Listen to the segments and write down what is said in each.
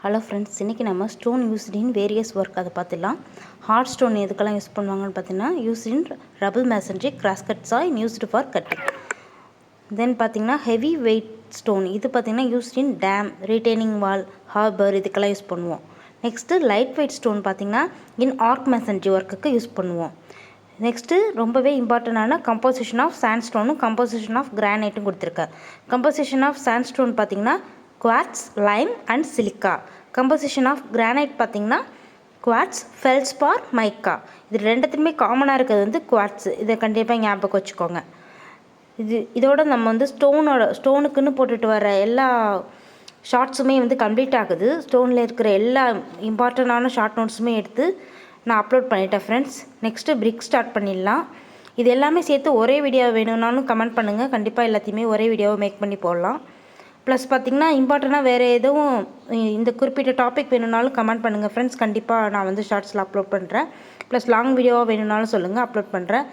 Hello friends, இன்றைக்கி நம்ம stone used in various work அதை பார்த்துடலாம். ஹார்ட் ஸ்டோன் எதுக்கெல்லாம் யூஸ் பண்ணுவாங்கன்னு பார்த்தீங்கன்னா, used in rubble masonry, crosscut saw, used for cutting. Then பார்த்தீங்கன்னா ஹெவி வெயிட் ஸ்டோன், இது பார்த்தீங்கன்னா used in dam, retaining wall, harbour, இதுக்கெல்லாம் யூஸ் பண்ணுவோம். நெக்ஸ்ட்டு லைட் வெயிட் ஸ்டோன் பார்த்தீங்கன்னா இன் ஆர்க் மேசன்ட்ரி ஒர்க்குக்கு யூஸ் பண்ணுவோம். நெக்ஸ்ட்டு ரொம்பவே இம்பார்ட்டண்டான கம்போசிஷன் ஆஃப் சாண்ட்ஸ்டோனும் கம்போசிஷன் ஆஃப் கிரானைட்டும் கொடுத்துருக்கேன். கம்போசிஷன் ஆஃப் சாண்ட்ஸ்டோன் பார்த்தீங்கன்னா quartz, lime and silica. Composition of granite பார்த்திங்கன்னா குவார்ட்ஸ், ஃபெல்ஸ்பார், மைக்கா. இது ரெண்டுத்துலையுமே காமனாக இருக்கிறது வந்து குவார்ட்ஸ். இதை கண்டிப்பாக ஞாபகம் வச்சுக்கோங்க. இதோட நம்ம வந்து ஸ்டோனுக்குன்னு போட்டுட்டு வர எல்லா ஷார்ட்ஸுமே வந்து கம்ப்ளீட் ஆகுது. ஸ்டோனில் இருக்கிற எல்லா இம்பார்ட்டண்டான ஷார்ட் நோட்ஸுமே எடுத்து நான் அப்லோட் பண்ணிட்டேன் ஃப்ரெண்ட்ஸ். நெக்ஸ்ட்டு பிரிக் ஸ்டார்ட் பண்ணிடலாம். இது எல்லாமே சேர்த்து ஒரே வீடியோ வேணும்னாலும் கமெண்ட் பண்ணுங்கள். கண்டிப்பாக எல்லாத்தையுமே ஒரே வீடியோவை மேக் பண்ணி போடலாம். ப்ளஸ் பார்த்திங்கன்னா இம்பார்ட்டண்ட்டாக வேறு எதுவும் இந்த குறிப்பிட்ட டாபிக் வேணும்னாலும் கமெண்ட் பண்ணுங்கள் ஃப்ரெண்ட்ஸ். கண்டிப்பாக நான் வந்து ஷார்ட்ஸில் அப்லோட் பண்ணுறேன். ப்ளஸ் லாங் வீடியோவாக வேணும்னாலும் சொல்லுங்கள், அப்லோட் பண்ணுறேன்.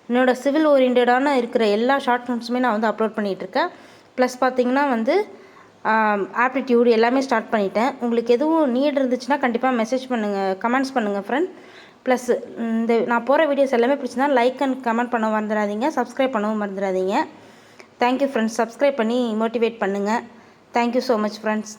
என்னோடய சிவில் ஓரியன்டான இருக்கிற எல்லா ஷார்ட் நோட்ஸுமே நான் வந்து அப்லோட் பண்ணிகிட்ருக்கேன். ப்ளஸ் பார்த்திங்கன்னா வந்து ஆப்டிடியூட் எல்லாமே ஸ்டார்ட் பண்ணிட்டேன். உங்களுக்கு எதுவும் நீட் இருந்துச்சுன்னா கண்டிப்பாக மெசேஜ் பண்ணுங்கள், கமெண்ட்ஸ் பண்ணுங்கள் ஃப்ரெண்ட். ப்ளஸ் இந்த நான் போகிற வீடியோஸ் எல்லாமே பிடிச்சிருந்தா லைக் அண்ட் கமெண்ட் பண்ண மறந்துடாதீங்க, சப்ஸ்கிரைப் பண்ணவும் மறந்துடாதீங்க. Thank you friends. சப்ஸ்கிரைப் பண்ணி மோட்டிவேட் பண்ணுங்கள். Thank you so much friends.